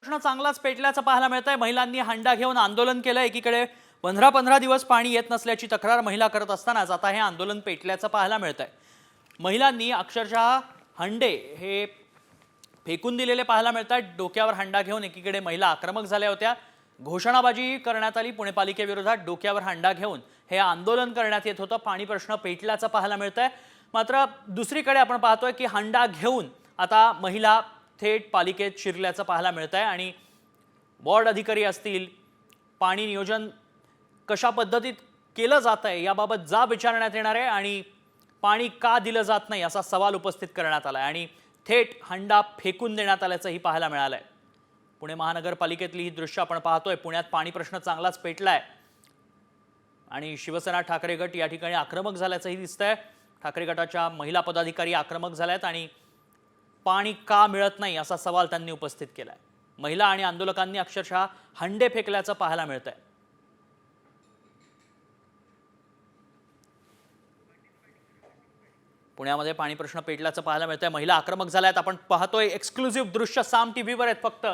प्रश्न चांगलाच पेटल्याचं पाहायला मिळतंय। महिलांनी हंडा घेऊन आंदोलन केलं। एकीकडे 15-15 दिवस पाणी येत नसल्याची तक्रार महिला करत असतानाच आता हे आंदोलन पेटल्याचं पाहायला मिळतंय। महिलांनी अक्षरशः हंडे हे फेकून दिलेले पाहायला मिळतात। डोक्यावर हंडा घेऊन एकीकडे महिला आक्रमक झाल्या होत्या। घोषणाबाजी करण्यात आली। पुणे पालिकेविरोधात डोक्यावर हंडा घेऊन हे आंदोलन करण्यात येत होतं। पाणी प्रश्न पेटल्याचं पाहायला मिळतंय। मात्र दुसरीकडे आपण पाहतोय की हंडा घेऊन आता महिला थेट पालिकेत शिरल्याचं पाहायला मिळतंय आणि वॉर्ड अधिकारी असतील, पाणी नियोजन कशा पद्धतीत केलं जातंय याबाबत जाब विचारण्यात येणार आहे आणि पाणी का दिलं जात नाही असा सवाल उपस्थित करण्यात आलाय आणि थेट हंडा फेकून देण्यात आल्याचंही पाहायला मिळालंय। पुणे महानगरपालिकेतली ही दृश्य आपण पाहतोय। पुण्यात पाणी प्रश्न चांगलाच पेटलाय आणि शिवसेना ठाकरे गट या ठिकाणी आक्रमक झाल्याचंही दिसतंय। ठाकरे गटाच्या महिला पदाधिकारी आक्रमक झाल्यात आणि पाणी का मिळत नाही असा सवाल त्यांनी उपस्थित केलाय। महिला आणि आंदोलकांनी अक्षरशः हंडे फेकल्याचं पाहायला मिळतंय। पुण्यामध्ये पाणी प्रश्न पेटल्याचं पाहायला मिळतंय। महिला आक्रमक झाल्यात। आपण पाहतोय एक्सक्लुझिव्ह दृश्य साम टीव्हीवर आहेत फक्त।